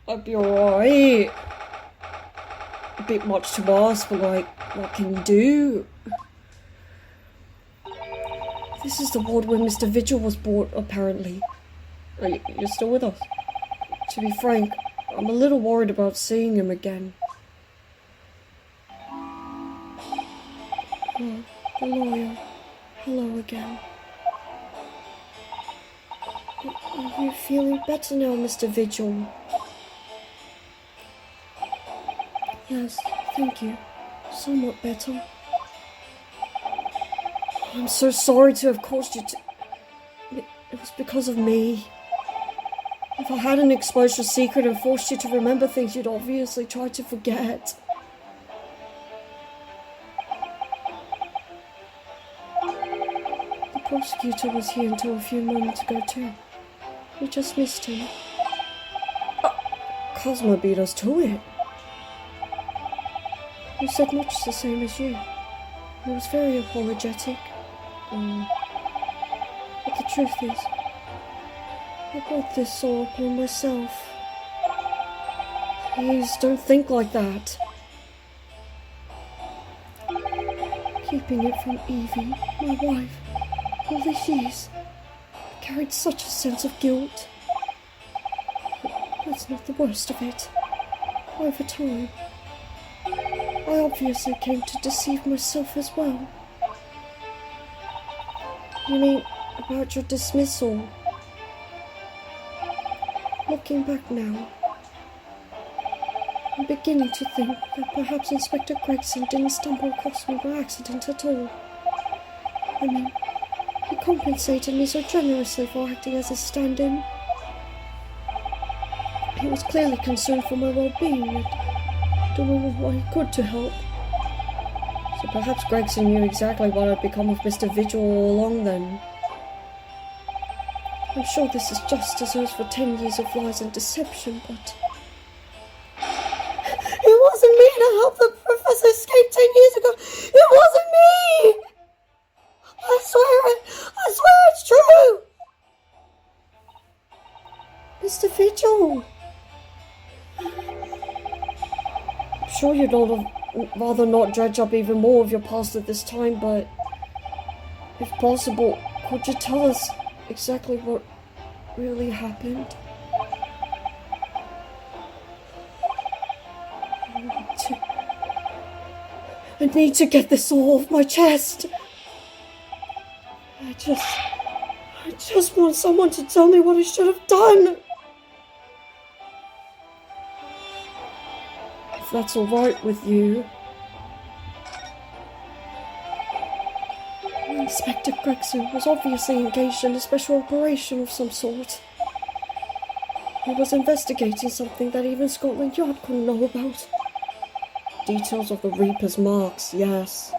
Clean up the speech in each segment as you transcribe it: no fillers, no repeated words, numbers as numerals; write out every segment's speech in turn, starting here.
I'll be alright. A bit much to ask, but like, what can you do? This is the ward where Mr. Vigil was brought, apparently. You're still with us? To be frank, I'm a little worried about seeing him again. Oh, the lawyer. Hello again. Are you feeling better now, Mr. Vigil? Yes, thank you. Somewhat better. I'm so sorry to have caused you to... It was because of me. If I hadn't exposed your secret and forced you to remember things you'd obviously tried to forget. The prosecutor was here until a few moments ago too. We just missed him. Cosmo beat us to it. He said much the same as you. He was very apologetic. But the truth is, I brought this all upon myself. Please don't think like that. Keeping it from Evie, my wife, all these years, I carried such a sense of guilt. But that's not the worst of it. Over time, I obviously came to deceive myself as well. You mean about your dismissal? Looking back now, I'm beginning to think that perhaps Inspector Gregson didn't stumble across me by accident at all. I mean, he compensated me so generously for acting as a stand-in. He was clearly concerned for my well-being and doing what he could to help. So perhaps Gregson knew exactly what had become of Mr. Vigil all along then. I'm sure this is just deserves for 10 years of lies and deception, but... It wasn't me to help the professor escape 10 years ago! It wasn't me! I swear it's true! Mr. Vigil! I'm sure you'd rather not dredge up even more of your past at this time, but... if possible, could you tell us exactly what really happened? I need to get this all off my chest. I just want someone to tell me what I should have done. If that's all right with you. Inspector Gregson was obviously engaged in a special operation of some sort. He was investigating something that even Scotland Yard couldn't know about. Details of the Reaper's marks, yes.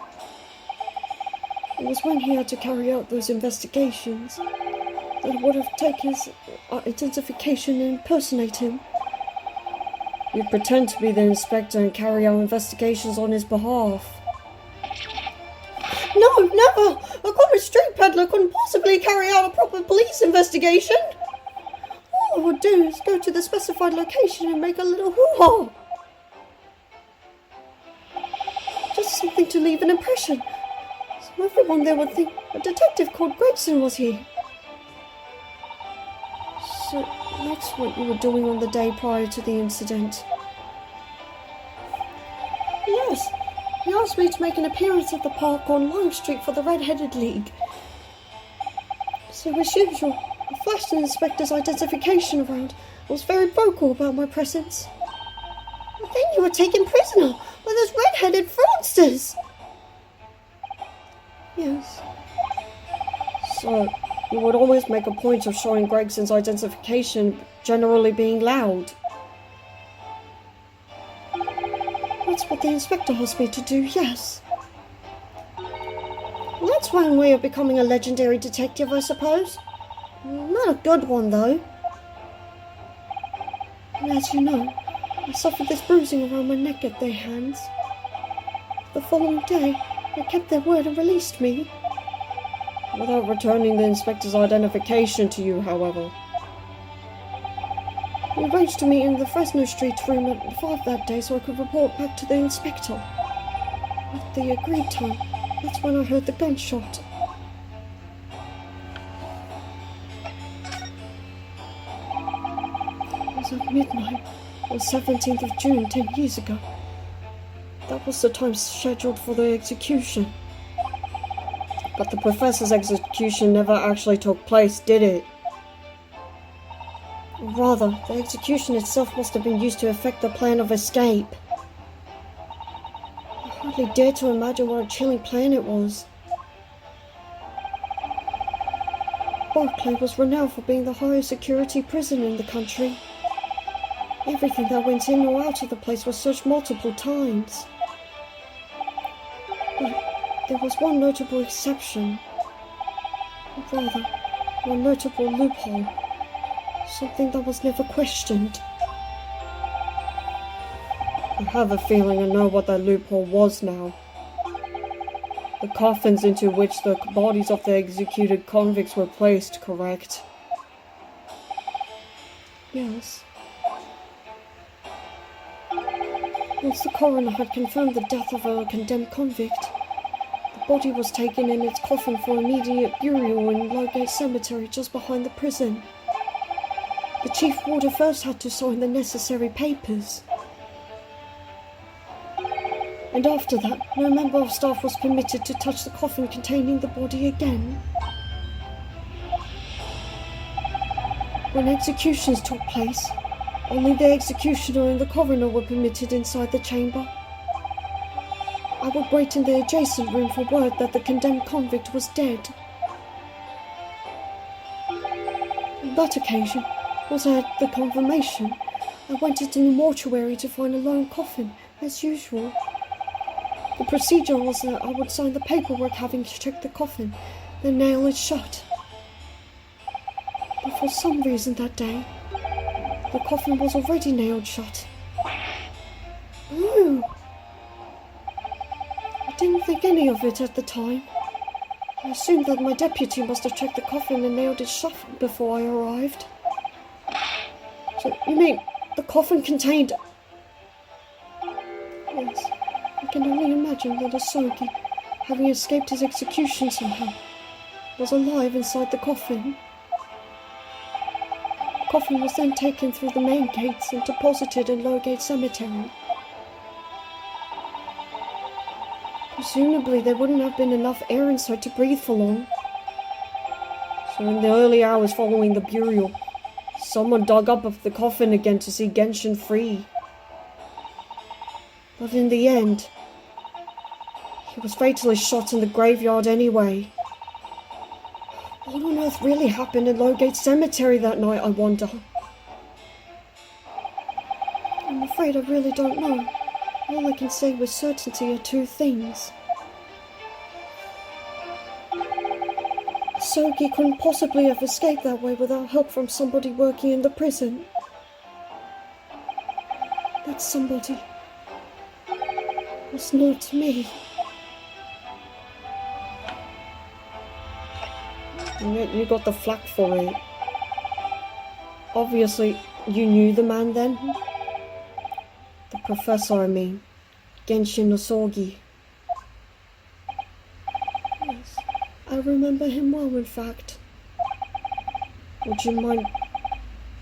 It was when he had to carry out those investigations that it would have taken his identification and impersonate him. You'd pretend to be the inspector and carry out investigations on his behalf. No, never! A common street peddler couldn't possibly carry out a proper police investigation. All I would do is go to the specified location and make a little hoo-ha. Just something to leave an impression, so everyone there would think a detective called Gregson was here. So that's what you were doing on the day prior to the incident? Yes, he asked me to make an appearance at the park on Lime Street for the Red-Headed League. So as usual, I flashed the inspector's identification around and was very vocal about my presence. But then you were taken prisoner by those red-headed fraudsters! Yes. So, you would always make a point of showing Gregson's identification generally being loud. That's what the inspector asked me to do, yes. That's one way of becoming a legendary detective, I suppose. Not a good one, though. And as you know, I suffered this bruising around my neck at their hands. The following day, they kept their word and released me. Without returning the inspector's identification to you, however. We arranged to meet in the Fresno Street room at 5 that day so I could report back to the inspector. At the agreed time, that's when I heard the gunshot. It was at midnight on 17th of June 10 years ago. That was the time scheduled for the execution. But the professor's execution never actually took place, did it? Or rather, the execution itself must have been used to effect the plan of escape. I hardly dare to imagine what a chilling plan it was. Berkeley was renowned for being the highest security prison in the country. Everything that went in or out of the place was searched multiple times. But there was one notable exception. Or rather, one notable loophole. Something that was never questioned. I have a feeling I know what that loophole was now. The coffins into which the bodies of the executed convicts were placed, correct? Yes. Once the coroner had confirmed the death of a condemned convict, the body was taken in its coffin for immediate burial in Lowgate Cemetery just behind the prison. The chief warder first had to sign the necessary papers. And after that, no member of staff was permitted to touch the coffin containing the body again. When executions took place, only the executioner and the coroner were permitted inside the chamber. I would wait in the adjacent room for word that the condemned convict was dead. On that occasion, once I had the confirmation, I went into the mortuary to find a lone coffin, as usual. The procedure was that I would sign the paperwork having checked the coffin, then nail it shut. But for some reason that day, the coffin was already nailed shut. Ooh! I didn't think any of it at the time. I assumed that my deputy must have checked the coffin and nailed it shut before I arrived. So, you mean the coffin contained... Yes, I can only imagine that Asogi, having escaped his execution somehow, was alive inside the coffin. The coffin was then taken through the main gates and deposited in Lowgate Cemetery. Presumably there wouldn't have been enough air inside to breathe for long. So in the early hours following the burial, someone dug up the coffin again to see Genshin free. But in the end, he was fatally shot in the graveyard anyway. What on earth really happened in Lowgate Cemetery that night, I wonder? I'm afraid I really don't know. All I can say with certainty are two things. Sogi couldn't possibly have escaped that way without help from somebody working in the prison. That somebody was not me. And yet you got the flak for it. Obviously, you knew the man then? The professor, I mean. Genshin Asogi. Yes, I remember him well, in fact. Would you mind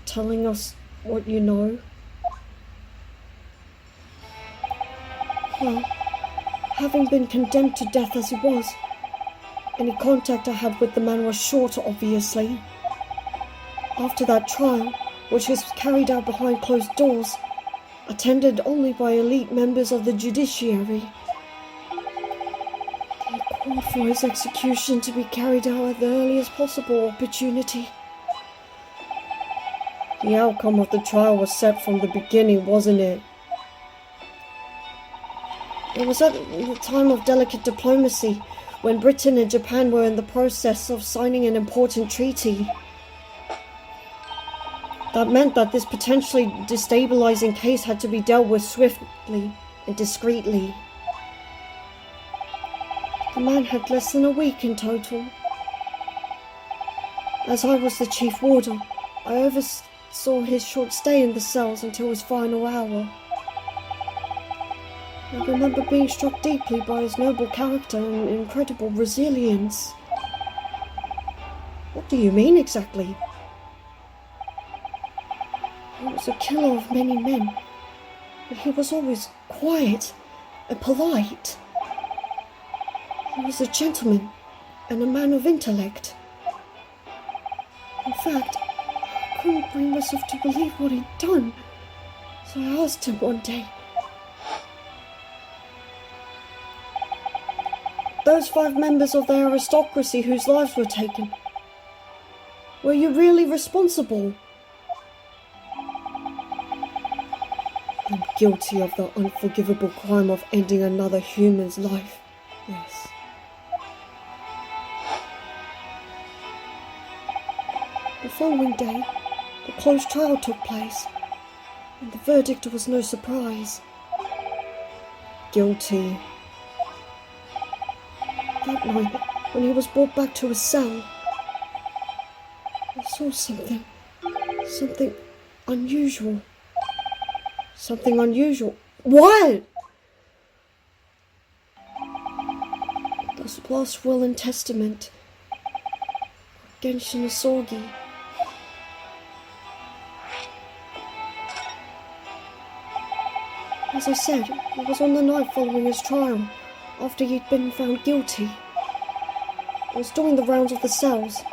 telling us what you know? Well, having been condemned to death as he was, any contact I had with the man was short, obviously. After that trial, which was carried out behind closed doors, attended only by elite members of the judiciary, they called for his execution to be carried out at the earliest possible opportunity. The outcome of the trial was set from the beginning, wasn't it? It was at the time of delicate diplomacy, when Britain and Japan were in the process of signing an important treaty. That meant that this potentially destabilizing case had to be dealt with swiftly and discreetly. The man had less than a week in total. As I was the chief warder, I oversaw saw his short stay in the cells until his final hour. I remember being struck deeply by his noble character and incredible resilience. What do you mean exactly? He was a killer of many men, but he was always quiet and polite. He was a gentleman and a man of intellect. In fact, I couldn't bring myself to believe what he'd done, so I asked him one day, "Those 5 members of the aristocracy whose lives were taken, were you really responsible?" "I'm guilty of the unforgivable crime of ending another human's life, yes." The following day, the closed trial took place, and the verdict was no surprise. Guilty. That night, when he was brought back to his cell, I saw something unusual. Something unusual. What? The last will and testament. Genshin Asogi. As I said, it was on the night following his trial, after he'd been found guilty. I was doing the rounds of the cells,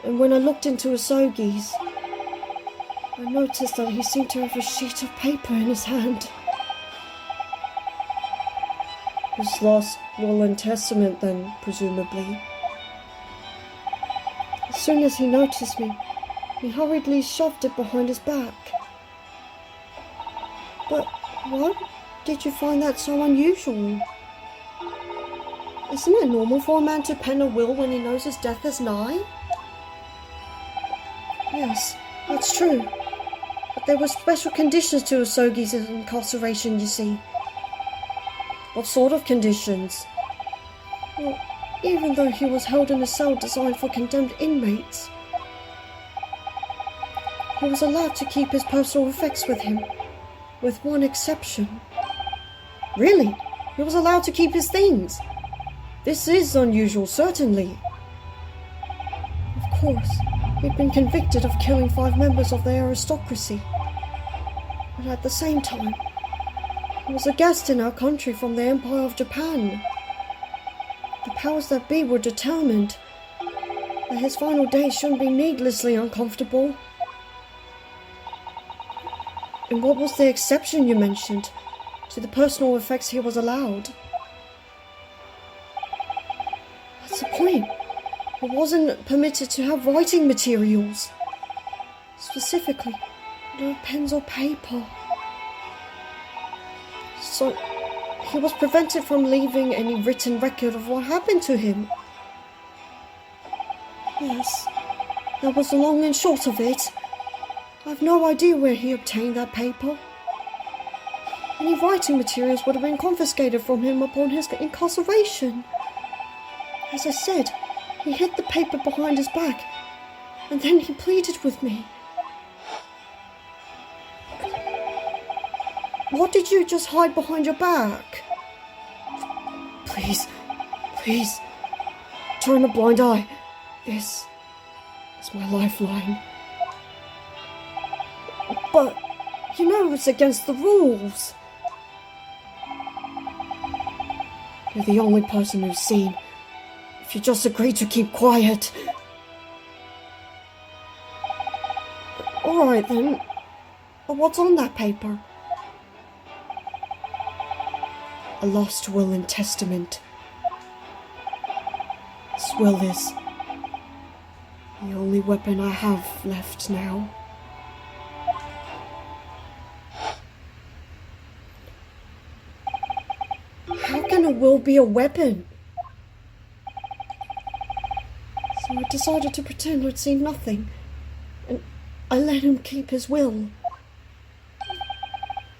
and when I looked into Asogi's, I noticed that he seemed to have a sheet of paper in his hand. His last will and testament, then, presumably. As soon as he noticed me, he hurriedly shoved it behind his back. But what did you find that so unusual? Isn't it normal for a man to pen a will when he knows his death is nigh? Yes, that's true. But there were special conditions to Asogi's incarceration, you see. What sort of conditions? Well, even though he was held in a cell designed for condemned inmates, he was allowed to keep his personal effects with him, with one exception. Really? He was allowed to keep his things? This is unusual, certainly. Of course, he'd been convicted of killing 5 members of the aristocracy. But at the same time, he was a guest in our country from the Empire of Japan. The powers that be were determined that his final days shouldn't be needlessly uncomfortable. And what was the exception you mentioned to the personal effects he was allowed? That's the point. He wasn't permitted to have writing materials. Specifically, no pens or paper. So, he was prevented from leaving any written record of what happened to him. Yes, that was the long and short of it. I've no idea where he obtained that paper. Any writing materials would have been confiscated from him upon his incarceration. As I said, he hid the paper behind his back, and then he pleaded with me. What did you just hide behind your back? Please, turn a blind eye. This is my lifeline. But, you know it's against the rules. You're the only person who's seen. If you just agree to keep quiet. Alright then. But what's on that paper? A lost will and testament. This will is the only weapon I have left now. How can a will be a weapon? So I decided to pretend I'd seen nothing, and I let him keep his will.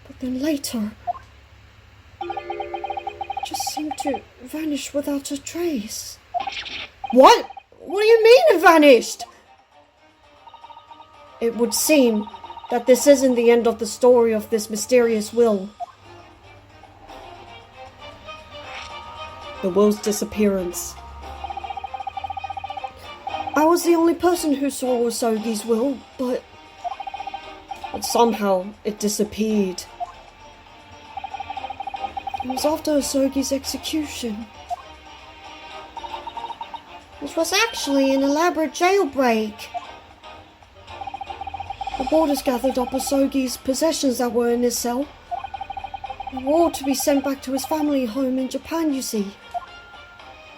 But then later, it just seemed to vanish without a trace. What? What do you mean it vanished? it would seem that this isn't the end of the story of this mysterious will. The will's disappearance. I was the only person who saw Osogi's will, but somehow it disappeared. It was after Osogi's execution. It was actually an elaborate jailbreak. The warders gathered up Osogi's possessions that were in his cell. They were all to be sent back to his family home in Japan, you see.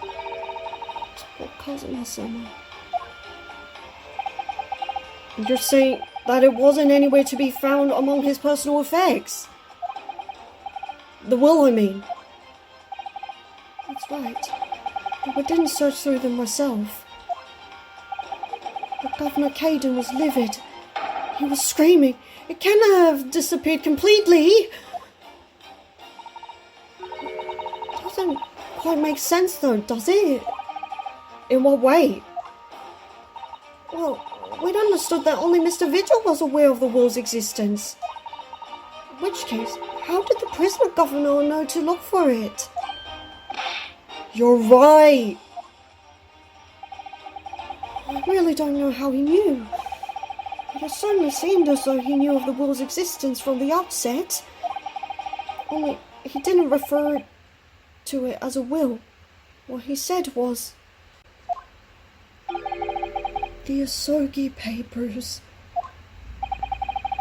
His poor cousin Asama. And you're saying that it wasn't anywhere to be found among his personal effects? The will, I mean. That's right. But I didn't search through them myself. But Governor Caden was livid. He was screaming. It cannot have disappeared completely. Doesn't quite make sense though, does it? In what way? Well, we'd understood that only Mr. Vigil was aware of the will's existence. In which case, how did the prisoner governor know to look for it? You're right. I really don't know how he knew. It certainly seemed as though he knew of the will's existence from the outset. Only he didn't refer to it as a will. What he said was... The Asogi Papers.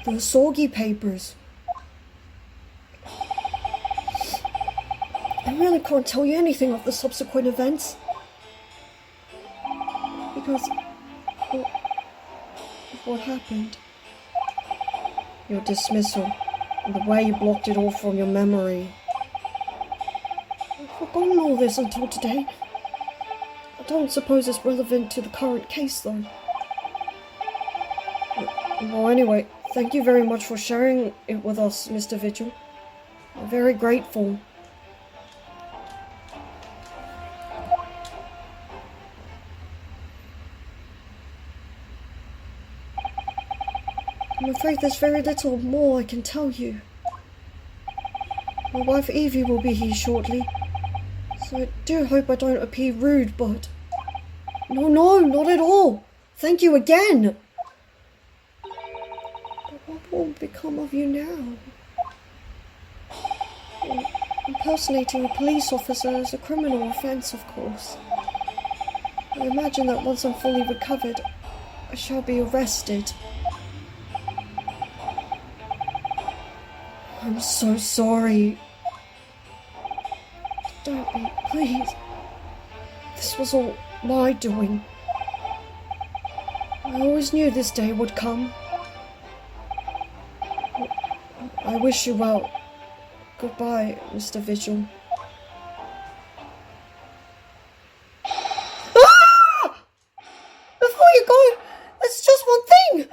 The Asogi Papers. I really can't tell you anything of the subsequent events. Because of what happened. Your dismissal, and the way you blocked it all from your memory. I've forgotten all this until today. I don't suppose it's relevant to the current case, though. Well, anyway, thank you very much for sharing it with us, Mr. Vigil. I'm very grateful. I'm afraid there's very little more I can tell you. My wife Evie will be here shortly, so I do hope I don't appear rude, but... No, not at all! Thank you again! But what will become of you now? Well, impersonating a police officer is a criminal offence, of course. I imagine that once I'm fully recovered, I shall be arrested. I'm so sorry. Don't be, please. This was all my doing. I always knew this day would come. I wish you well. Goodbye, Mr. Vigil. Ah! Before you go, there's just one thing.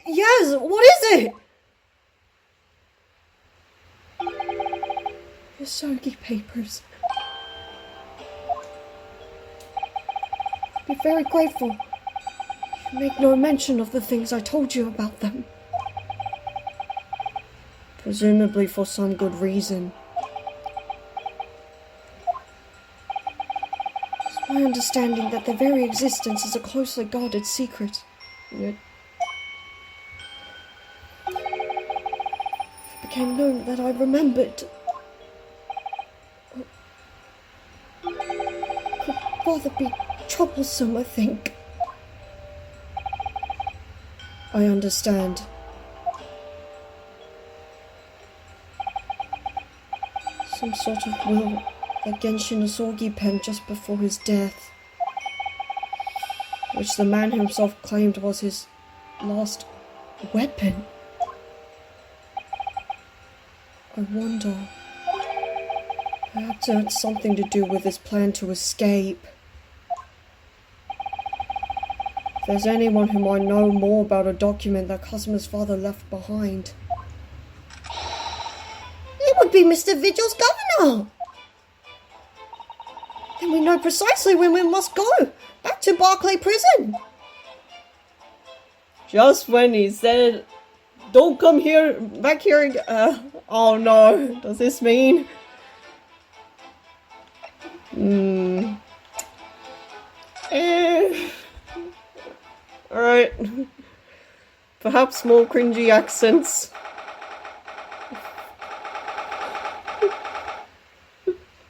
Yes, what is it? Your Asogi Papers. I'd be very grateful if you make no mention of the things I told you about them. Presumably for some good reason. It's my understanding that their very existence is a closely guarded secret. Yet, if it became known that I remembered, it could rather be troublesome, I think. I understand. Some sort of will that Genshin Asogi penned just before his death, which the man himself claimed was his last weapon. I wonder, perhaps it had something to do with his plan to escape. If there's anyone who might know more about a document that Kazuma's father left behind, it would be Mr. Vigil's governor! Then we know precisely when we must go, back to Barclay Prison. Just when he said, don't come here, back here. Oh no, does this mean? Alright. Perhaps more cringy accents.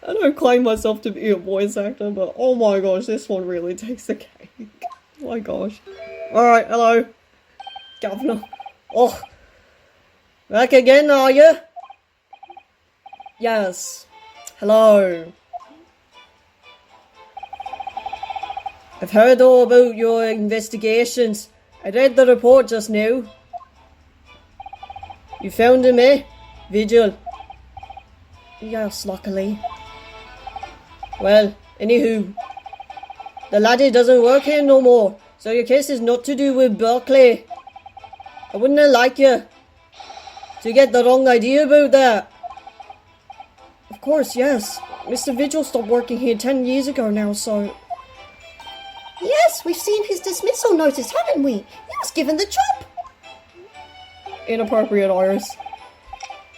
I don't claim myself to be a voice actor, but oh my gosh, this one really takes the cake. Oh my gosh. Alright, hello. Governor. Oh. Back again, are you? Yes. Hello. I've heard all about your investigations. I read the report just now. You found him, eh? Vigil. Yes, luckily. Well, anywho. The laddie doesn't work here no more, so your case is not to do with Berkeley. I wouldn't have liked you to get the wrong idea about that. Of course, yes. Mr. Vigil stopped working here 10 years ago now, so... Yes, we've seen his dismissal notice, haven't we? He was given the job. Inappropriate, Iris.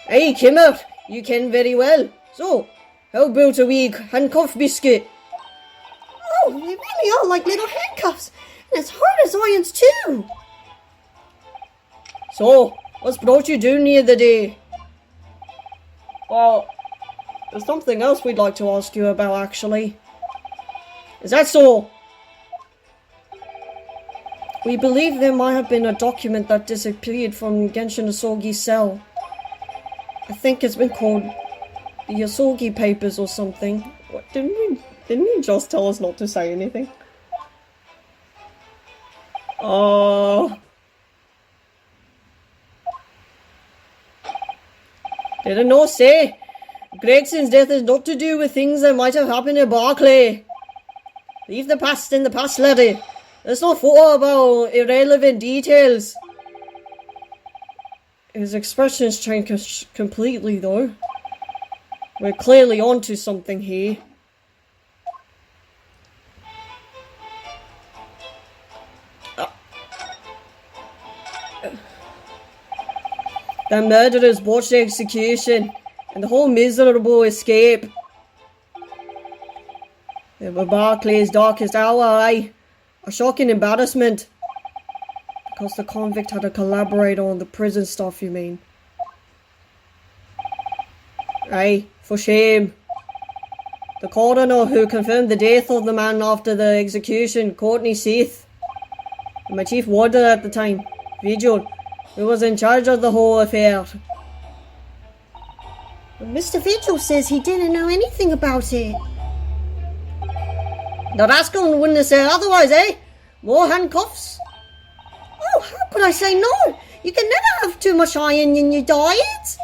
Hey, Kimmer, you can very well. So, how about a wee handcuff biscuit? Oh, they really are like little handcuffs. And as hard as irons too. So, what's brought you down here today? Well, there's something else we'd like to ask you about, actually. Is that so? We believe there might have been a document that disappeared from Genshin Asogi's cell. I think it's been called the Asogi Papers or something. What, didn't you just tell us not to say anything? Did I not say? Gregson's death is not to do with things that might have happened at Barclay. Leave the past in the past, laddie. Let's not thought about irrelevant details. His expressions changed completely, though. We're clearly onto something here. The murderers botched the execution, and the whole miserable escape. It was Barclay's darkest hour, aye. A shocking embarrassment. Because the convict had a collaborator on the prison stuff, you mean? Aye, for shame. The coroner who confirmed the death of the man after the execution, Courtney Seath, and my chief warder at the time, Vigil, who was in charge of the whole affair. Mr. Vigil says he didn't know anything about it. The rascal wouldn't have said otherwise, eh? More handcuffs? Oh, how could I say no? You can never have too much iron in your diet.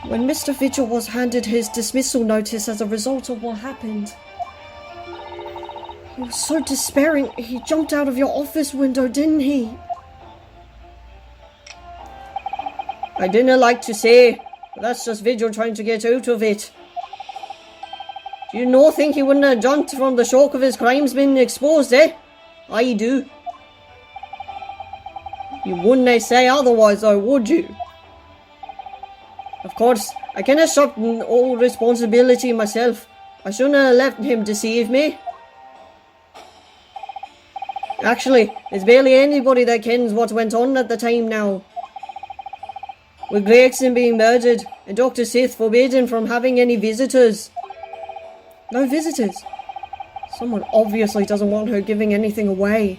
When Mr. Vigil was handed his dismissal notice as a result of what happened, he was so despairing, he jumped out of your office window, didn't he? I didn't like to say, but that's just Vigil trying to get out of it. Do you not think he wouldn't have jumped from the shock of his crimes being exposed, eh? I do. You wouldn't say otherwise, though, would you? Of course, I cannot shirk all responsibility myself. I shouldn't have let him deceive me. Actually, there's barely anybody that kens what went on at the time now. With Gregson being murdered, and Dr. Sith forbidden from having any visitors. No visitors. Someone obviously doesn't want her giving anything away.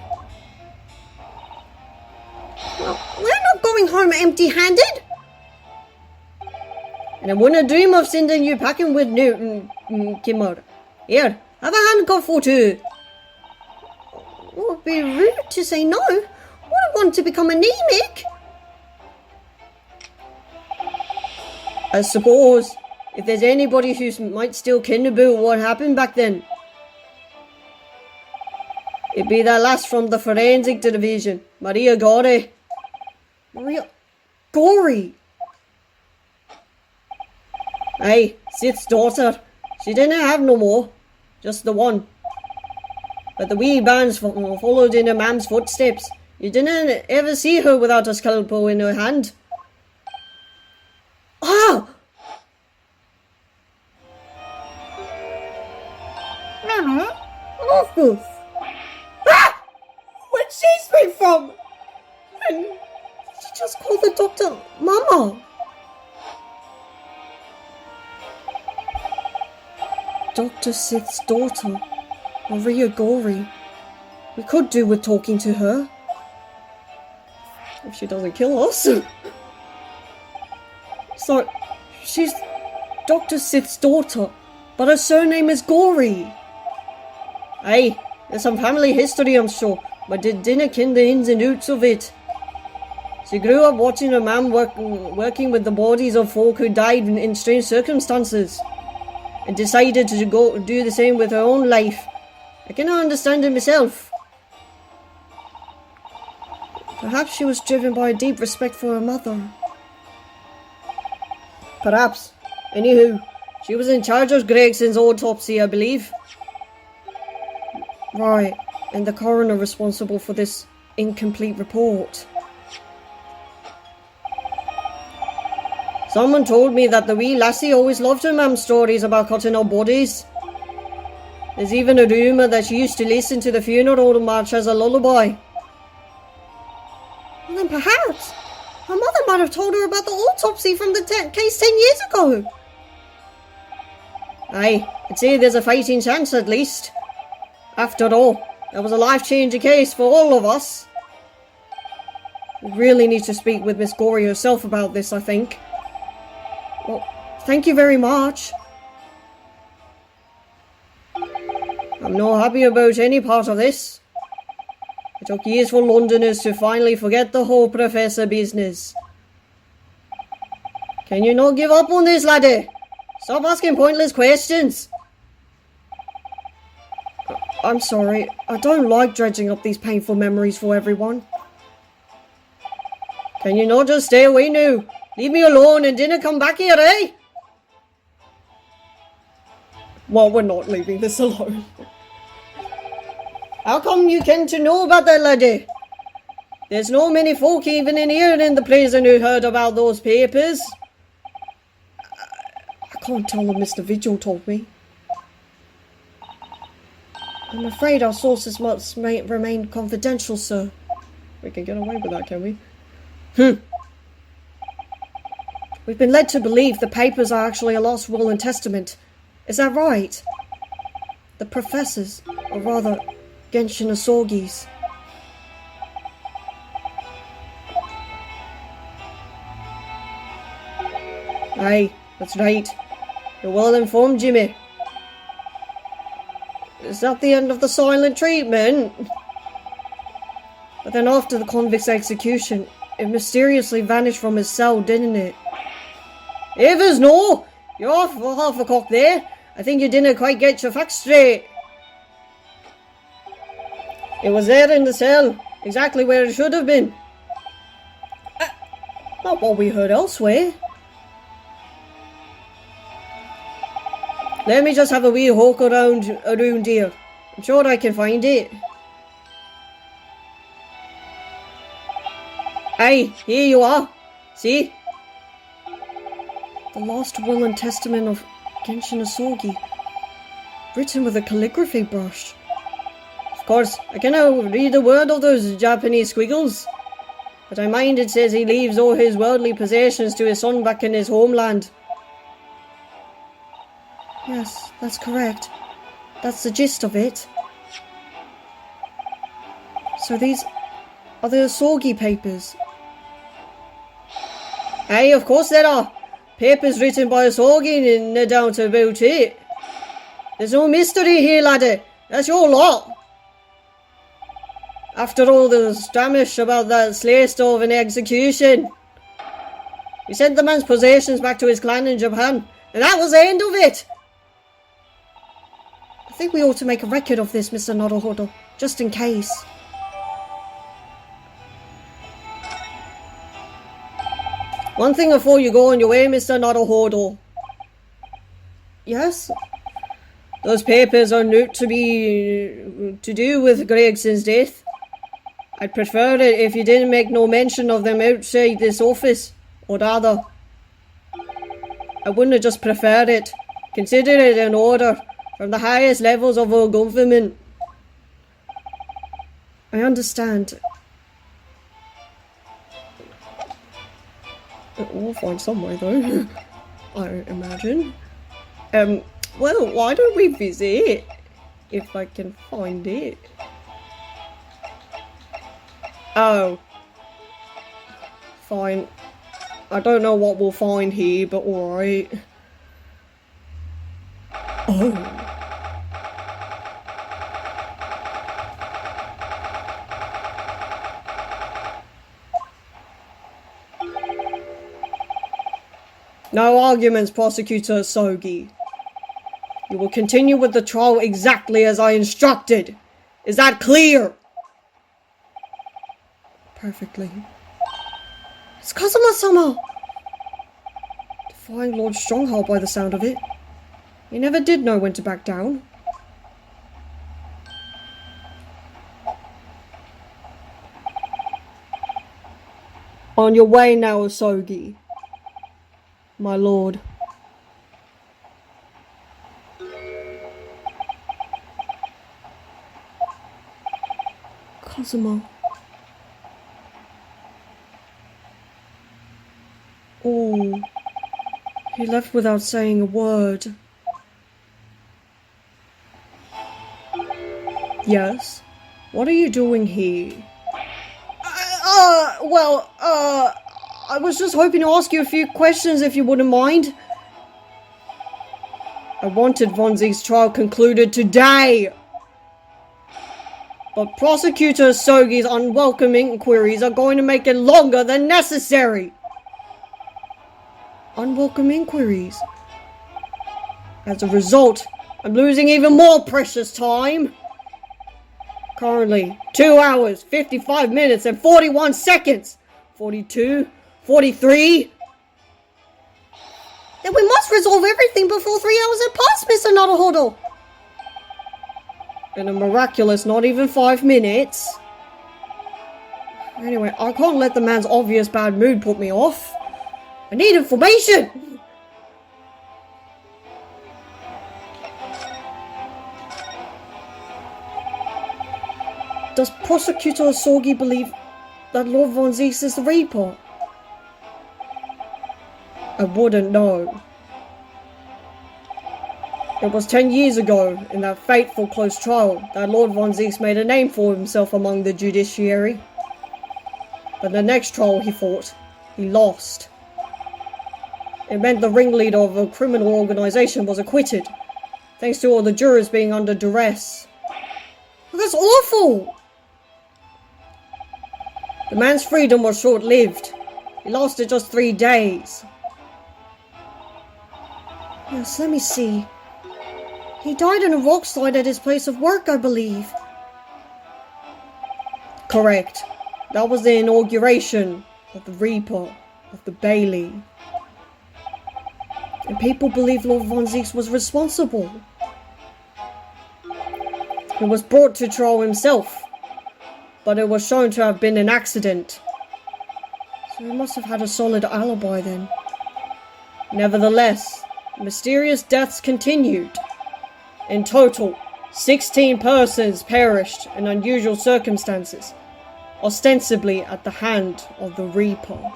Well, we're not going home empty-handed. And I wouldn't dream of sending you packing with Newton, Kimmer. Here, have a handcuff or two. It would be rude to say no. I wouldn't want to become anemic. I suppose, if there's anybody who might still ken about what happened back then, it'd be that lass from the forensic division, Maria Gore. Maria Gore? Aye, Sith's daughter. She didn't have no more, just the one. but the wee bairns followed in her mam's footsteps. You didn't ever see her without a scalpel in her hand. Ah! Mama? What's this? Ah! Where'd she speak from? And she just called the doctor Mama. Dr. Sith's daughter, Maria Gori. We could do with talking to her. If she doesn't kill us. So, she's Dr. Sith's daughter, but her surname is Gori. Aye, there's some family history, I'm sure, but didn't ken the ins and outs of it. She grew up watching her mum working with the bodies of folk who died in strange circumstances, and decided to go do the same with her own life. I cannot understand it myself. Perhaps she was driven by a deep respect for her mother. Perhaps. Anywho, she was in charge of Gregson's autopsy, I believe. Right, and the coroner responsible for this incomplete report. Someone told me that the wee lassie always loved her mum's stories about cutting up bodies. There's even a rumour that she used to listen to the funeral march as a lullaby. Well, then perhaps her mother might have told her about the autopsy from the case 10 years ago. Aye, I'd say there's a fighting chance at least. After all, that was a life-changing case for all of us. We really need to speak with Miss Gori herself about this, I think. Well, thank you very much. I'm not happy about any part of this. It took years for Londoners to finally forget the whole professor business. Can you not give up on this, laddie? Stop asking pointless questions. I'm sorry, I don't like dredging up these painful memories for everyone. Can you not just stay away now? Leave me alone and dinna come back here, eh? Well, we're not leaving this alone. How come you ken to know about that, laddie? There's no many folk even in here in the prison who heard about those papers. I can't tell them Mr. Vigil told me. I'm afraid our sources must remain confidential, sir. We can get away with that, can we? We've been led to believe the papers are actually a lost will and testament. Is that right? The professors, or rather, Genshin Asogi's. Aye, that's right. You're well informed, Jimmy. Is that the end of the silent treatment? But then after the convict's execution, it mysteriously vanished from his cell, didn't it? Evers, no! You're off for half a cock there. I think you didn't quite get your facts straight. It was there in the cell, exactly where it should have been. Not what we heard elsewhere. Let me just have a wee hawk around here. I'm sure I can find it. Aye, here you are. See? The last will and testament of Genshin Asogi. Written with a calligraphy brush. Of course, I cannot read a word of those Japanese squiggles. But I mind it says he leaves all his worldly possessions to his son back in his homeland. Yes, that's correct. That's the gist of it. So these are the Asogi papers? Aye, of course there are. Papers written by Asogi, no doubt about it. There's no mystery here, laddie. That's your lot. After all the stramish about that slay stove and execution, we sent the man's possessions back to his clan in Japan, and that was the end of it. I think we ought to make a record of this, Mr. Naruhodo, just in case. One thing before you go on your way, Mr. Naruhodo. Yes? Those papers are not to do with Gregson's death. I'd prefer it if you didn't make no mention of them outside this office, or rather, I wouldn't have just preferred it. Consider it an order from the highest levels of our government. I understand. We'll find some way, though. I imagine. Well, why don't we visit? If I can find it. Oh. Fine. I don't know what we'll find here, but alright. Oh. No arguments, Prosecutor Sogi. You will continue with the trial exactly as I instructed. Is that clear? Perfectly. It's Kazuma-sama! Defying Lord Stronghold by the sound of it. He never did know when to back down. On your way now, Osogi. My lord. Kazuma. Oh, he left without saying a word. Yes? What are you doing here? I was just hoping to ask you a few questions if you wouldn't mind. I wanted Von Zieg's trial concluded today. But Prosecutor Sogi's unwelcome inquiries are going to make it longer than necessary. Unwelcome inquiries? As a result, I'm losing even more precious time. Currently, 2 hours, 55 minutes and 41 seconds. 42, 43. Then we must resolve everything before 3 hours have passed, Mr. Naruhodo. In a miraculous not even 5 minutes. Anyway, I can't let the man's obvious bad mood put me off. I need information! Does Prosecutor Sogi believe that Lord Von Zieks is the Reaper? I wouldn't know. It was 10 years ago, in that fateful close trial, that Lord Von Zieks made a name for himself among the judiciary. But the next trial he fought, he lost. It meant the ringleader of a criminal organization was acquitted, thanks to all the jurors being under duress. That's awful! The man's freedom was short-lived. He lasted just 3 days. Yes, let me see. He died in a rock slide at his place of work, I believe. Correct. That was the inauguration of the Reaper of the Bailey. And people believe Lord Von Zieks was responsible. He was brought to trial himself, but it was shown to have been an accident. So he must have had a solid alibi then. Nevertheless, mysterious deaths continued. In total, 16 persons perished in unusual circumstances, ostensibly at the hand of the Reaper.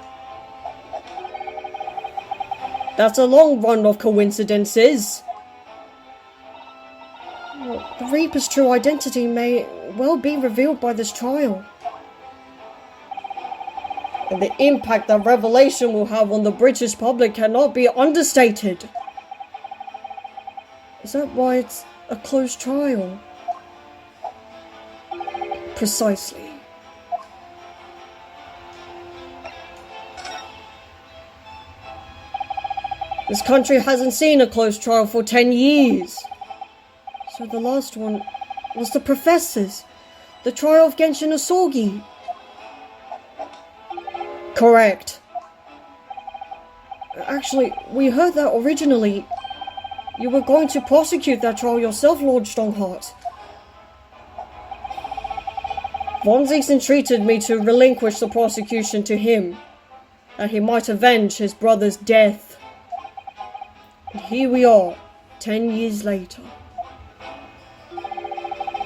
That's a long run of coincidences. Well, the Reaper's true identity may well be revealed by this trial. And the impact that revelation will have on the British public cannot be understated. Is that why it's a closed trial? Precisely. This country hasn't seen a closed trial for 10 years. So the last one was the Professor's. The trial of Genshin Asogi. Correct. Actually, we heard that originally. You were going to prosecute that trial yourself, Lord Strongheart. Von Zieks entreated me to relinquish the prosecution to him, that he might avenge his brother's death. And here we are, 10 years later.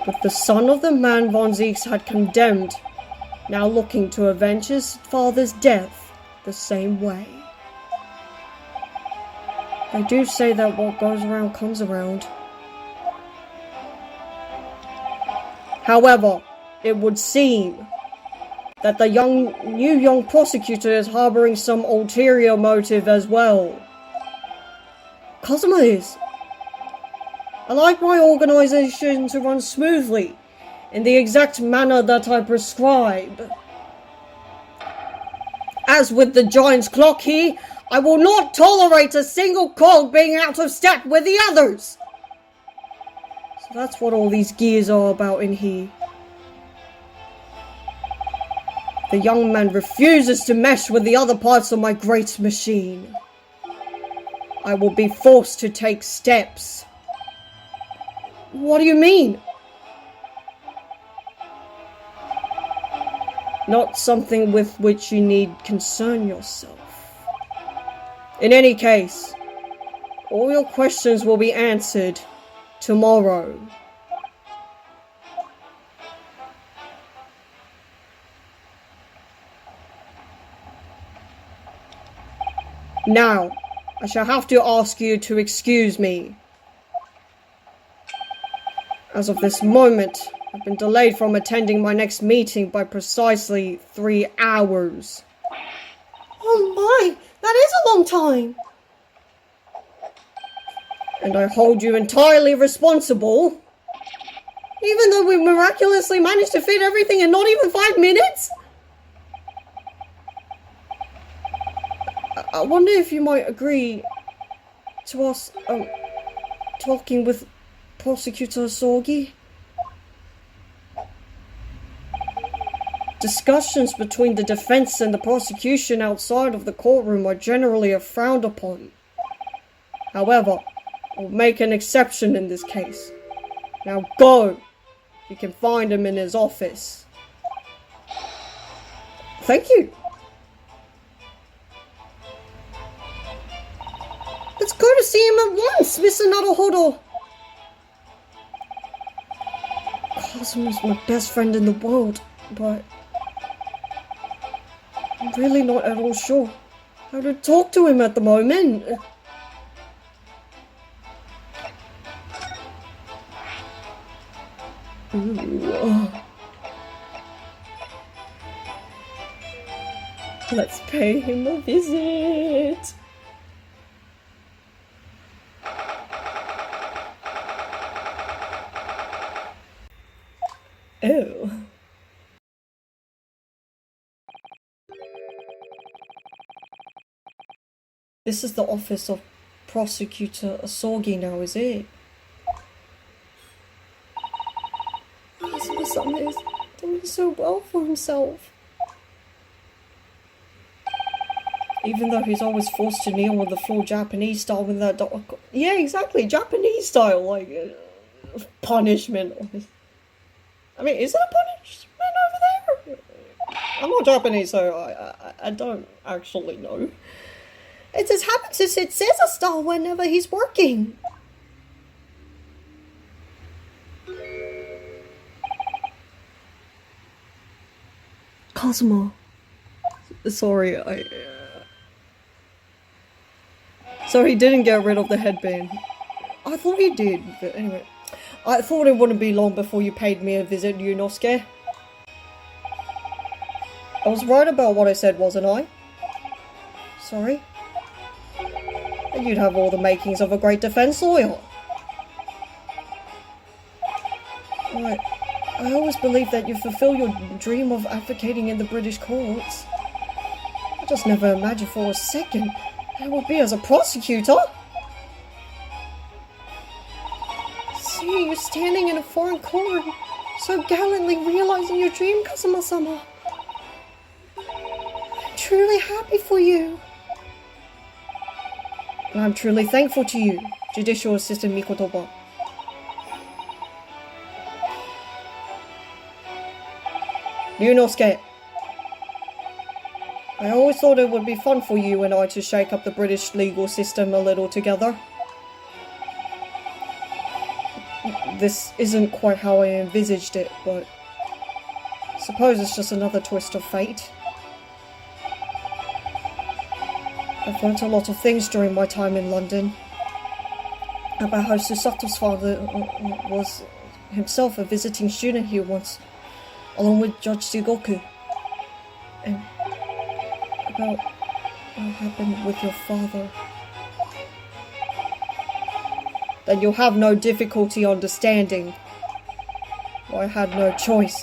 With the son of the man Von Zieks had condemned, now looking to avenge his father's death the same way. They do say that what goes around comes around. However, it would seem that the new young prosecutor is harboring some ulterior motive as well. Cosmo is. I like my organization to run smoothly, in the exact manner that I prescribe. As with the giant's clock here, I will not tolerate a single cog being out of step with the others. So that's what all these gears are about in here. The young man refuses to mesh with the other parts of my great machine. I will be forced to take steps. What do you mean? Not something with which you need concern yourself. In any case, all your questions will be answered tomorrow. Now, I shall have to ask you to excuse me. As of this moment, I've been delayed from attending my next meeting by precisely 3 hours. Oh my, that is a long time. And I hold you entirely responsible, even though we miraculously managed to fit everything in not even 5 minutes? I wonder if you might agree to us, talking with Prosecutor Sorgi. Discussions between the defense and the prosecution outside of the courtroom are generally frowned upon. However, I'll make an exception in this case. Now go! You can find him in his office. Thank you! Let's go to see him at once, Mr. Naruhodo! Cosmo's my best friend in the world, but I'm really not at all sure how to talk to him at the moment. Ooh. Let's pay him a visit. Oh. This is the office of Prosecutor Asorgi now, is it? Cosmo-san is doing so well for himself. Even though he's always forced to kneel on the floor Japanese style with that dog. Yeah, exactly, Japanese style, like, punishment. I mean, is it a punishment over there? I'm not Japanese, so I don't actually know. It just happens to sit Caesar style whenever he's working. Cosmo. Sorry, So he didn't get rid of the headband. I thought he did, but anyway. I thought it wouldn't be long before you paid me a visit, Yunosuke. I was right about what I said, wasn't I? Sorry? And you'd have all the makings of a great defense lawyer. Right. I always believed that you fulfill your dream of advocating in the British courts. I just never imagined for a second that it would be as a prosecutor. See you standing in a foreign court, so gallantly realizing your dream, Kazuma-sama. I'm truly happy for you. And I'm truly thankful to you. Judicial Assistant Mikotoba. Ryunosuke, I always thought it would be fun for you and I to shake up the British legal system a little together. This isn't quite how I envisaged it, but I suppose it's just another twist of fate. I've learnt a lot of things during my time in London about how Susato's father was himself a visiting student here once, along with Judge Shigoku, and about what happened with your father. That you'll have no difficulty understanding why I had no choice,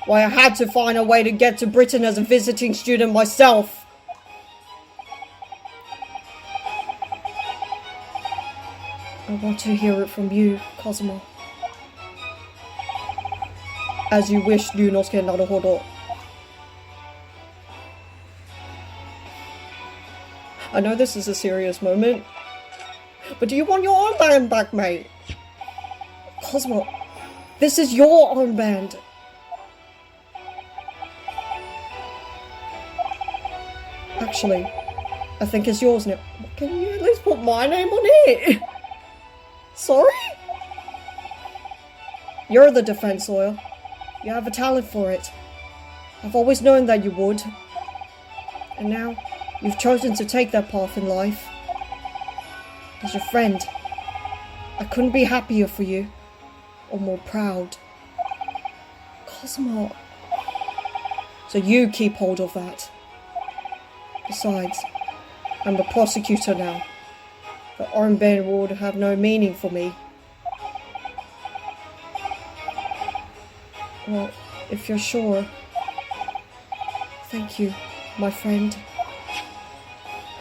why I had to find a way to get to Britain as a visiting student myself. I want to hear it from you, Kazuma. As you wish, Ryunosuke Naruhodo. I know this is a serious moment, but do you want your armband back, mate? Cosmo, this is your armband. Actually, I think it's yours now. Can you at least put my name on it? Sorry? You're the defense lawyer. You have a talent for it. I've always known that you would. And now, you've chosen to take that path in life. As your friend, I couldn't be happier for you, or more proud. Cosmo. So you keep hold of that. Besides, I'm the prosecutor now. The armband would have no meaning for me. Well, if you're sure. Thank you, my friend.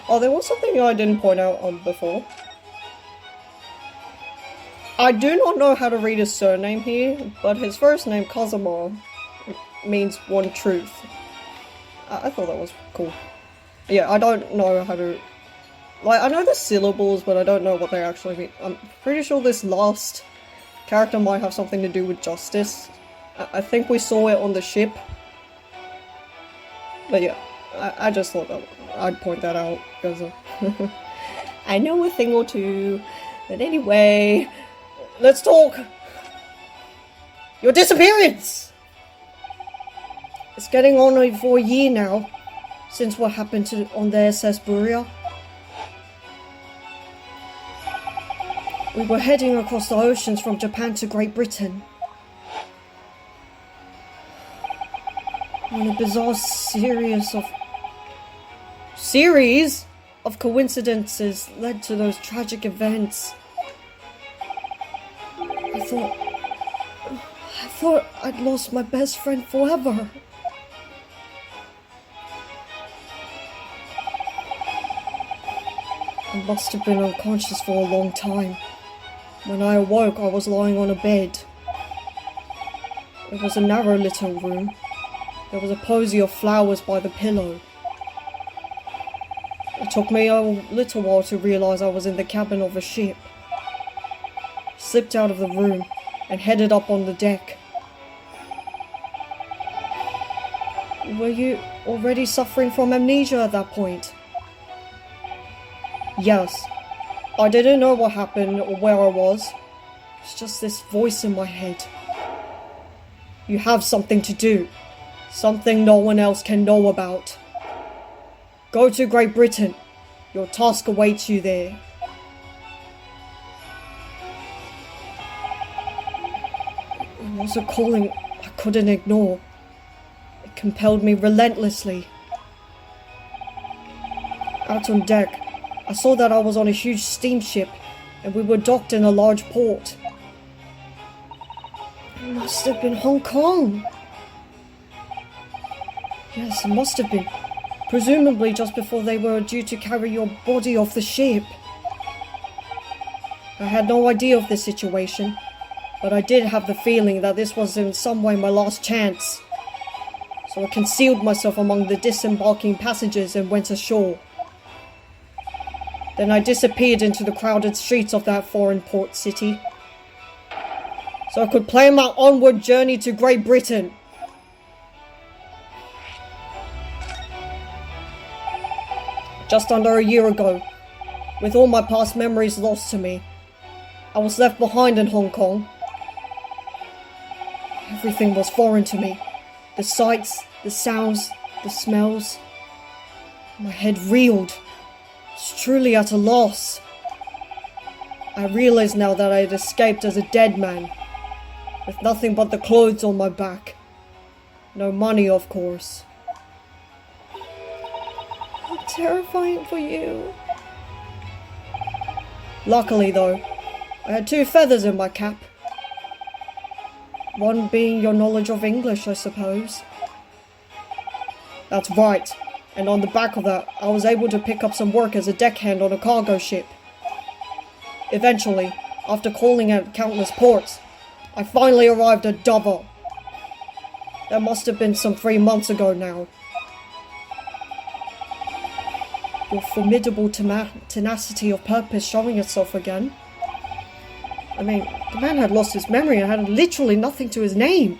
Oh, there was something I didn't point out on before. I do not know how to read his surname here, but his first name, Kazuma, means one truth. I thought that was cool. Yeah, I don't know how to... Like, I know the syllables, but I don't know what they actually mean. I'm pretty sure this last character might have something to do with justice. I think we saw it on the ship. But yeah, I just thought that I'd point that out, because I know a thing or two. But anyway, let's talk! Your disappearance! It's getting on for a year now, since what happened on the SS Buria. We were heading across the oceans from Japan to Great Britain, when a bizarre series of coincidences led to those tragic events. I thought I'd lost my best friend forever. I must have been unconscious for a long time. When I awoke, I was lying on a bed. It was a narrow little room. There was a posy of flowers by the pillow. It took me a little while to realize I was in the cabin of a ship. I slipped out of the room and headed up on the deck. Were you already suffering from amnesia at that point? Yes. I didn't know what happened or where I was. It's just this voice in my head. You have something to do. Something no one else can know about. Go to Great Britain. Your task awaits you there. It was a calling I couldn't ignore. It compelled me relentlessly. Out on deck, I saw that I was on a huge steamship and we were docked in a large port. It must have been Hong Kong. Yes, it must have been. Presumably just before they were due to carry your body off the ship. I had no idea of this situation, but I did have the feeling that this was in some way my last chance. So I concealed myself among the disembarking passengers and went ashore. Then I disappeared into the crowded streets of that foreign port city, so I could plan my onward journey to Great Britain. Just under a year ago, with all my past memories lost to me, I was left behind in Hong Kong. Everything was foreign to me. The sights, the sounds, the smells. My head reeled. I was truly at a loss. I realized now that I had escaped as a dead man, with nothing but the clothes on my back. No money, of course. How terrifying for you. Luckily, though, I had 2 feathers in my cap. One being your knowledge of English, I suppose. That's right. And on the back of that, I was able to pick up some work as a deckhand on a cargo ship. Eventually, after calling at countless ports, I finally arrived at Dover. That must have been some 3 months ago now. Your formidable tenacity of purpose showing itself again. I mean, the man had lost his memory and had literally nothing to his name.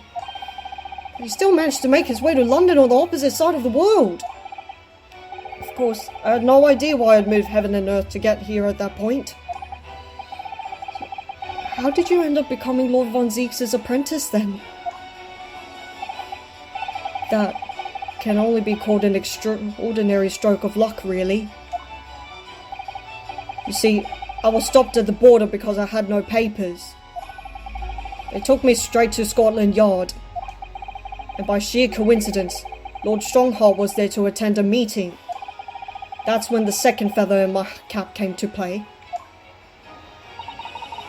But he still managed to make his way to London on the opposite side of the world. Of course, I had no idea why I'd moved heaven and earth to get here at that point. So, how did you end up becoming Lord Von Zeke's apprentice then? That can only be called an extraordinary stroke of luck, really. You see, I was stopped at the border because I had no papers. They took me straight to Scotland Yard. And by sheer coincidence, Lord Strongheart was there to attend a meeting. That's when the second feather in my cap came to play.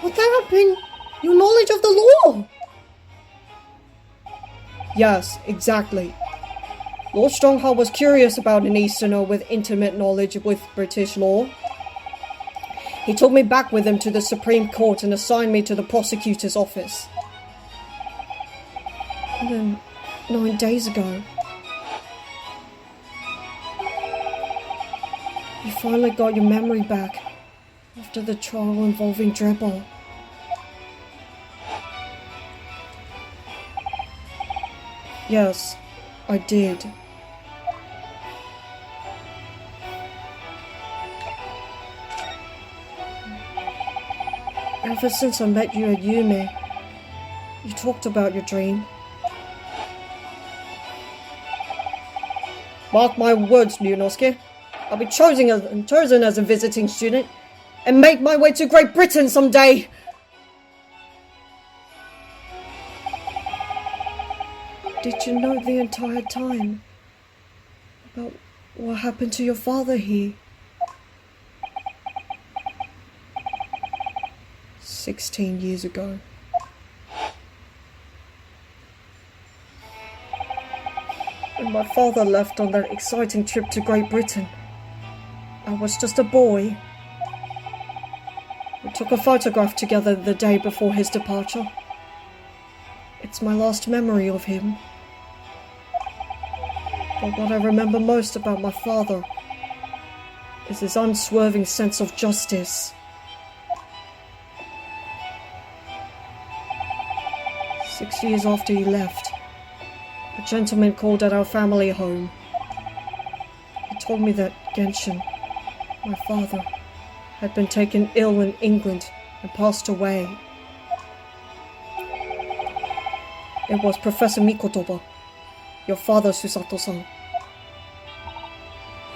Would that have been your knowledge of the law? Yes, exactly. Lord Strongheart was curious about an Easterner with intimate knowledge with British law. He took me back with him to the Supreme Court and assigned me to the prosecutor's office. And then, 9 days ago, you finally got your memory back after the trial involving Drebber. Yes, I did. Ever since I met you at Yume, you talked about your dream. Mark my words, Ryunosuke. I'll be chosen as a visiting student and make my way to Great Britain someday. Did you know the entire time about what happened to your father here? 16 years ago. When my father left on that exciting trip to Great Britain, I was just a boy. We took a photograph together the day before his departure. It's my last memory of him. But what I remember most about my father is his unswerving sense of justice. 6 years after he left, a gentleman called at our family home. He told me that Genshin, my father, had been taken ill in England and passed away. It was Professor Mikotoba, your father, Susato-san.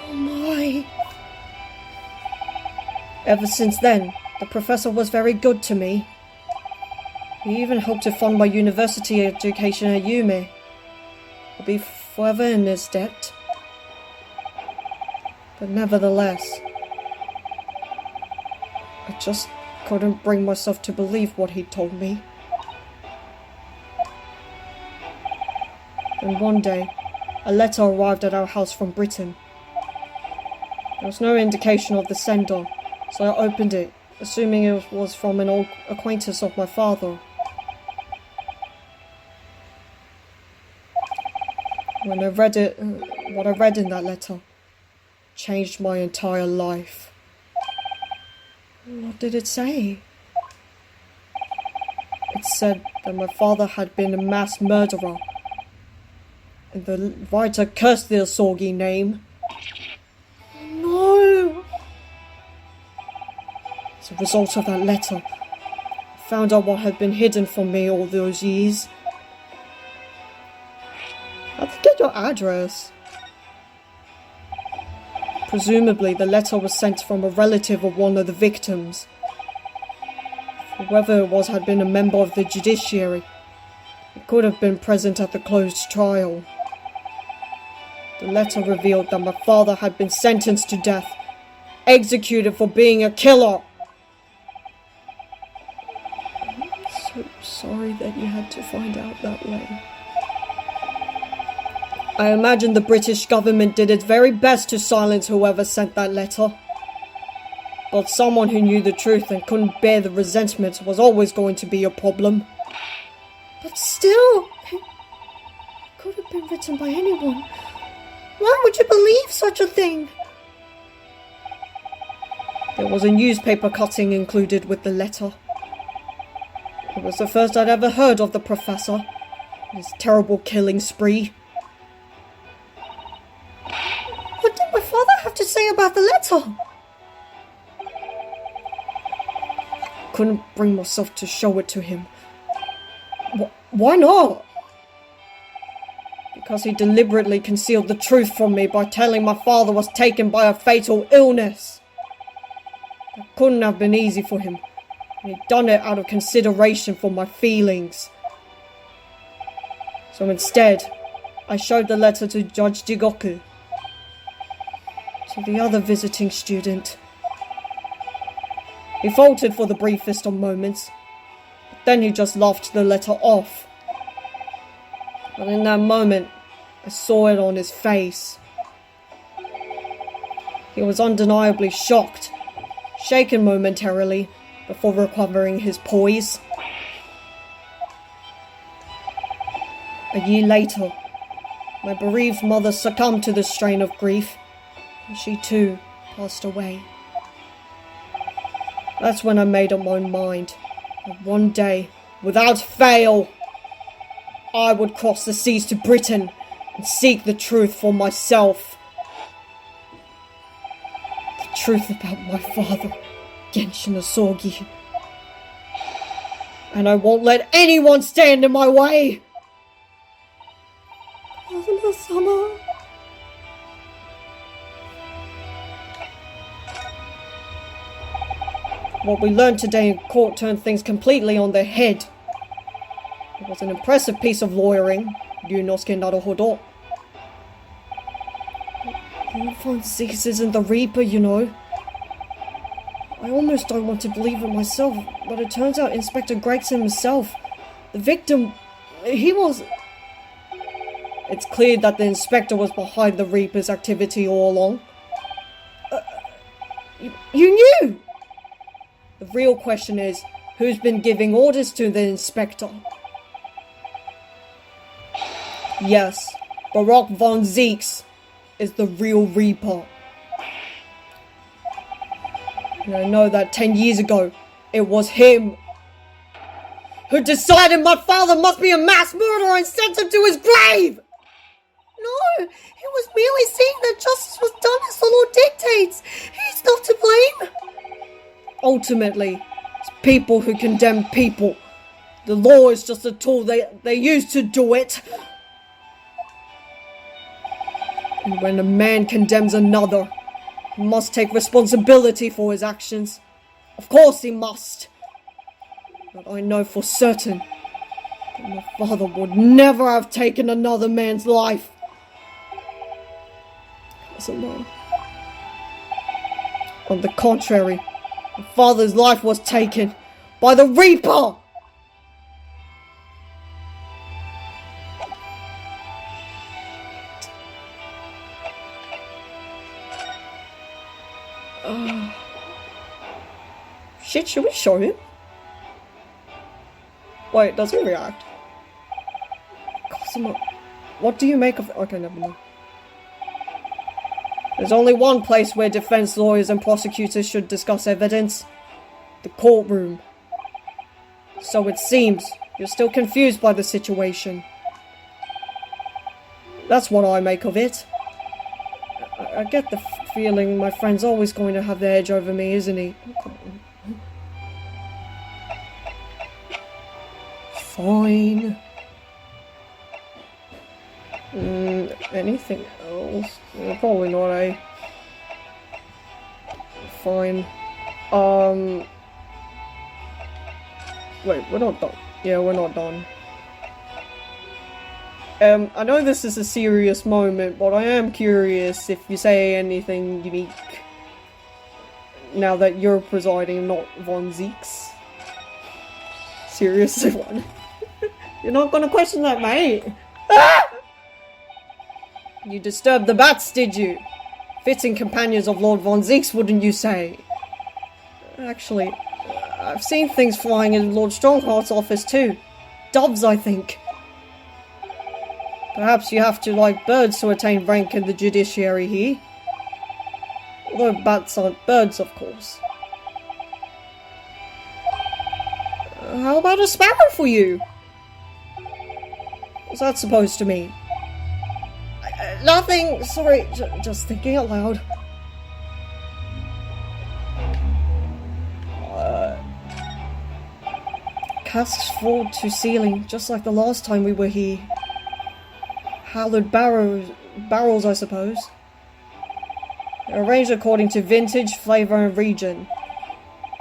Oh my. Ever since then, the professor was very good to me. He even helped to fund my university education at Yume. I'll be forever in his debt. But nevertheless, I just couldn't bring myself to believe what he'd told me. And one day, a letter arrived at our house from Britain. There was no indication of the sender, so I opened it, assuming it was from an old acquaintance of my father. When I read it, what I read in that letter changed my entire life. What did it say? It said that my father had been a mass murderer, and the writer cursed the Asorgi name. No! As a result of that letter, I found out what had been hidden from me all those years. How'd they get your address? Presumably, the letter was sent from a relative of one of the victims. Whoever it was had been a member of the judiciary. It could have been present at the closed trial. The letter revealed that my father had been sentenced to death, executed for being a killer. I'm so sorry that you had to find out that way. I imagine the British government did its very best to silence whoever sent that letter. But someone who knew the truth and couldn't bear the resentment was always going to be a problem. But still, it could have been written by anyone. Why would you believe such a thing? There was a newspaper cutting included with the letter. It was the first I'd ever heard of the professor, his terrible killing spree. What did my father have to say about the letter? I couldn't bring myself to show it to him. Why not? Because he deliberately concealed the truth from me by telling my father was taken by a fatal illness. That couldn't have been easy for him, and he'd done it out of consideration for my feelings. So instead, I showed the letter to Judge Jigoku, to the other visiting student. He faltered for the briefest of moments, but then he just laughed the letter off. But in that moment, I saw it on his face. He was undeniably shocked, shaken momentarily, before recovering his poise. A year later, my bereaved mother succumbed to the strain of grief, and she too passed away. That's when I made up my mind that one day, without fail, I would cross the seas to Britain and seek the truth for myself. The truth about my father, Genshin Asorgi. And I won't let anyone stand in my way! Kazuma-sama. What we learned today in court turned things completely on their head. It was an impressive piece of lawyering, Ryunosuke Naruhodo. Von Zix isn't the Reaper, you know. I almost don't want to believe it myself, but it turns out Inspector Gregson himself, the victim, he was... It's clear that the inspector was behind the Reaper's activity all along. You knew! The real question is, who's been giving orders to the inspector? Yes, Baroque von Zix is the real Reaper. And I know that 10 years ago, it was him who decided my father must be a mass murderer and sent him to his grave! No, he was merely saying that justice was done as the law dictates. He's not to blame. Ultimately, it's people who condemn people. The law is just a tool they use to do it. And when a man condemns another, he must take responsibility for his actions. Of course he must. But I know for certain that my father would never have taken another man's life. Kazuma. On the contrary, my father's life was taken by the Reaper! Shit, should we show him? Wait, does he react? Kazuma. What do you make of... Okay, never mind. There's only one place where defense lawyers and prosecutors should discuss evidence. The courtroom. So it seems you're still confused by the situation. That's what I make of it. I get the feeling my friend's always going to have the edge over me, isn't he? Fine. Anything else? Probably not, eh? Fine. Wait, we're not done. Yeah, we're not done. I know this is a serious moment, but I am curious if you say anything unique now that you're presiding, not Von Zeeks. Seriously, one. You're not gonna question that, mate. Ah! You disturbed the bats, did you? Fitting companions of Lord Von Zeeks, wouldn't you say? Actually, I've seen things flying in Lord Strongheart's office too. Doves, I think. Perhaps you have to like birds to attain rank in the judiciary here. Although bats aren't birds, of course. How about a sparrow for you? What's that supposed to mean? Nothing! Sorry, just thinking out loud. Casks fall to ceiling, just like the last time we were here. Hallowed barrels, I suppose. They're arranged according to vintage, flavour and region.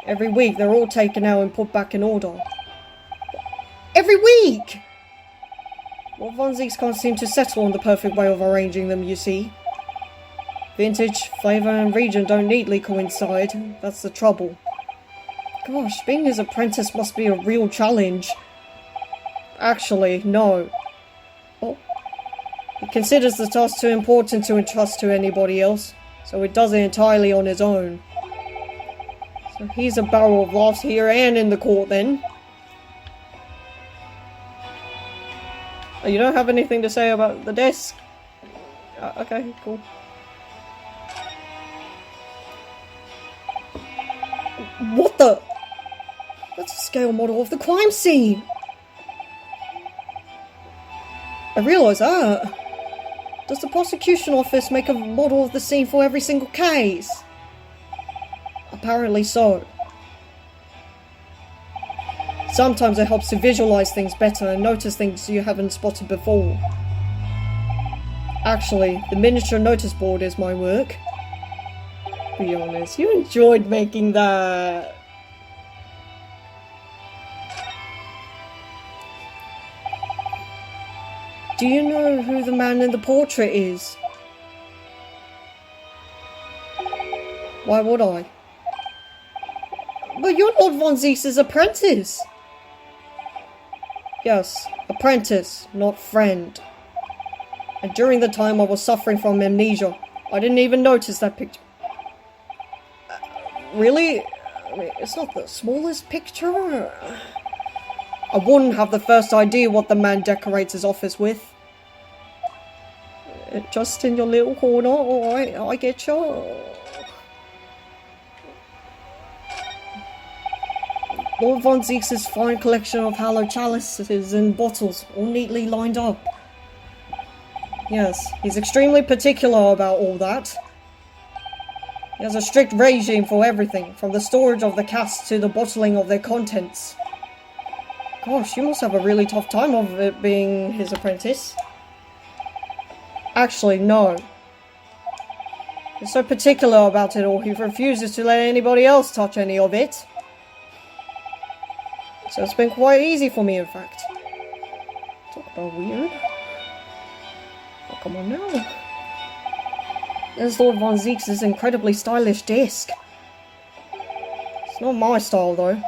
Every week they're all taken out and put back in order. Every week?! Well, Von Zeeks can't seem to settle on the perfect way of arranging them, you see. Vintage, flavour and region don't neatly coincide. That's the trouble. Gosh, being his apprentice must be a real challenge. Actually, no. Oh. He considers the task too important to entrust to anybody else, so he does it entirely on his own. So he's a barrel of laughs here and in the court then. Oh, you don't have anything to say about the desk? Okay, cool. What the? That's a scale model of the crime scene! I realise that. Does the prosecution office make a model of the scene for every single case? Apparently so. Sometimes it helps to visualise things better and notice things you haven't spotted before. Actually, the miniature notice board is my work. Be honest, you enjoyed making that. Do you know who the man in the portrait is? Why would I? But you're Lord Von Zeeks' apprentice! Yes, apprentice, not friend. And during the time I was suffering from amnesia, I didn't even notice that picture. Really? I mean, it's not the smallest picture. I wouldn't have the first idea what the man decorates his office with. Just in your little corner, alright, I get you. Lord Von Zeeks' fine collection of hallowed chalices and bottles, all neatly lined up. Yes, he's extremely particular about all that. He has a strict regime for everything, from the storage of the casks to the bottling of their contents. Gosh, you must have a really tough time of it being his apprentice. Actually, no. He's so particular about it all, he refuses to let anybody else touch any of it. So it's been quite easy for me, in fact. Talk about weird. Oh, come on now. There's Lord Von Zeeks' incredibly stylish desk. It's not my style, though.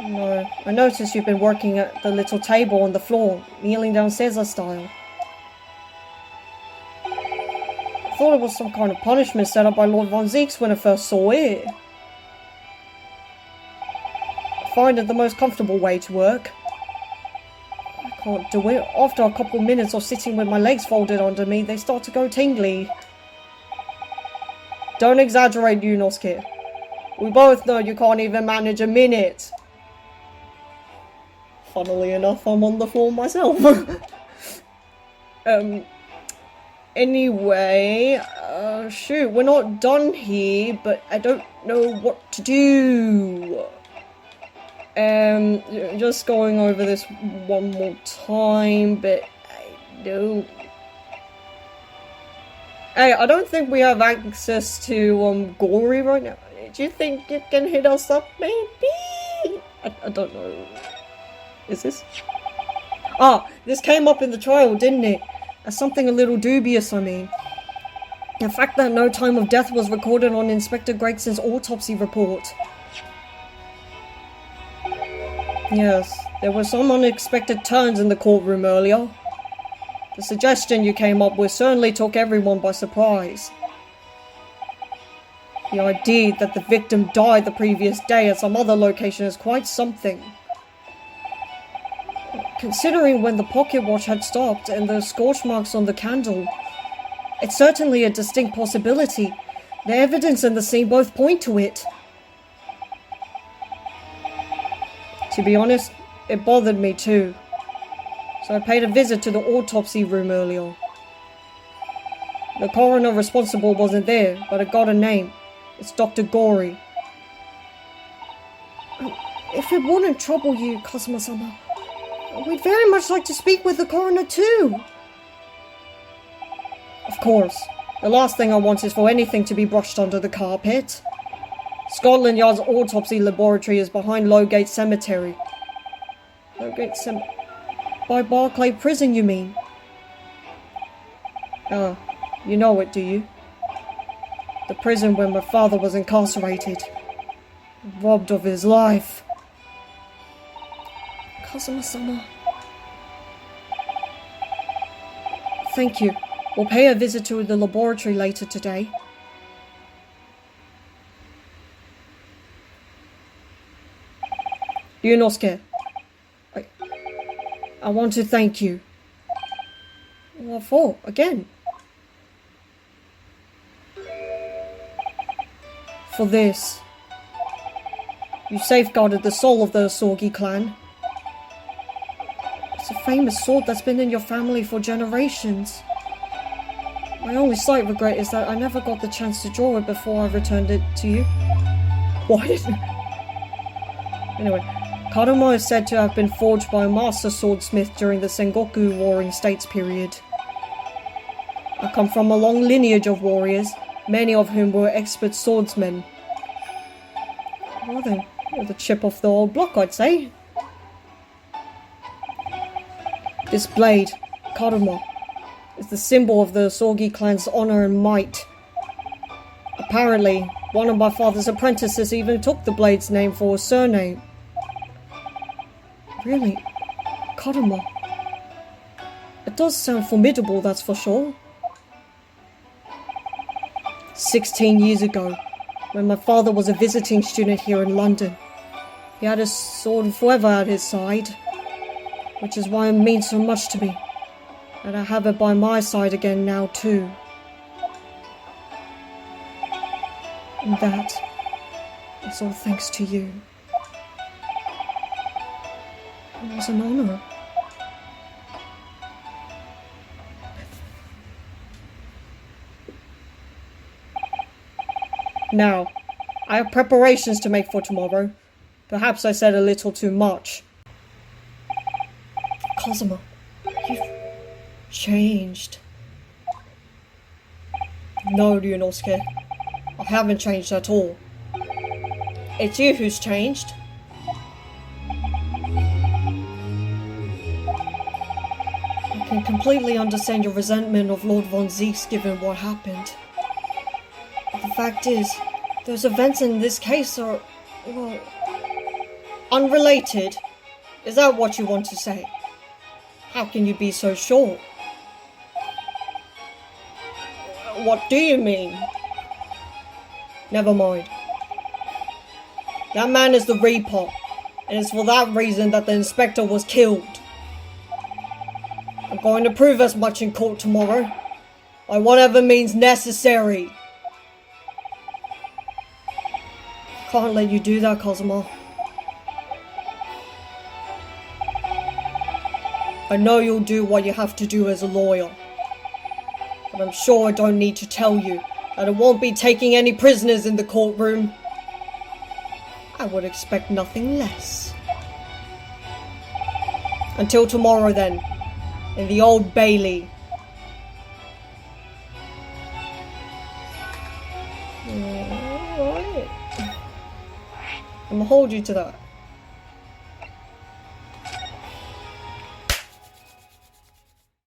No, I noticed you've been working at the little table on the floor, kneeling down Caesar style. I thought it was some kind of punishment set up by Lord Von Zeeks when I first saw it. I find it the most comfortable way to work. I can't do it. After a couple of minutes of sitting with my legs folded under me, they start to go tingly. Don't exaggerate, Yunosuke. We both know you can't even manage a minute. Funnily enough, I'm on the phone myself. Anyway, shoot, we're not done here, but I don't know what to do. Just going over this one more time, but I don't... Hey, I don't think we have access to, Gory right now. Do you think it can hit us up, maybe? I don't know. Is this? Ah, this came up in the trial, didn't it? As something a little dubious, I mean. The fact that no time of death was recorded on Inspector Gregson's autopsy report. Yes, there were some unexpected turns in the courtroom earlier. The suggestion you came up with certainly took everyone by surprise. The idea that the victim died the previous day at some other location is quite something. Considering when the pocket watch had stopped and the scorch marks on the candle, it's certainly a distinct possibility. The evidence and the scene both point to it. To be honest, it bothered me too. So I paid a visit to the autopsy room earlier. The coroner responsible wasn't there, but I got a name. It's Dr. Gory. If it wouldn't trouble you, Kazuma-sama, we'd very much like to speak with the coroner too. Of course. The last thing I want is for anything to be brushed under the carpet. Scotland Yard's autopsy laboratory is behind Lowgate Cemetery. Lowgate Cemetery? By Barclay Prison, you mean? You know it, do you? The prison where my father was incarcerated. Robbed of his life. Kazuma-sama. Thank you. We'll pay a visit to the laboratory later today. Ryunosuke, I want to thank you. What for? Again? For this. You safeguarded the soul of the Asogi clan. It's a famous sword that's been in your family for generations. My only slight regret is that I never got the chance to draw it before I returned it to you. What? Anyway, Karumo is said to have been forged by a master swordsmith during the Sengoku Warring States period. I come from a long lineage of warriors, many of whom were expert swordsmen. Well then, you're the chip off the old block, I'd say. This blade, Karumo, is the symbol of the Asogi clan's honor and might. Apparently, one of my father's apprentices even took the blade's name for a surname. Really? Karumo? It does sound formidable, that's for sure. 16 years ago, when my father was a visiting student here in London, he had his sword forever at his side, which is why it means so much to me, that I have it by my side again now too. And that is all thanks to you. It was an honor. Now, I have preparations to make for tomorrow. Perhaps I said a little too much. Kazuma, you've changed. No, Ryunosuke. I haven't changed at all. It's you who's changed. I can completely understand your resentment of Lord Von Zeeks given what happened. But the fact is, those events in this case are, well, unrelated. Is that what you want to say? How can you be so sure? What do you mean? Never mind. That man is the Reaper, and it's for that reason that the inspector was killed. I'm going to prove as much in court tomorrow, by whatever means necessary. can't let you do that, Cosmo. I know you'll do what you have to do as a lawyer. But I'm sure I don't need to tell you that I won't be taking any prisoners in the courtroom. I would expect nothing less. Until tomorrow then, in the Old Bailey. Alright. I'm gonna hold you to that.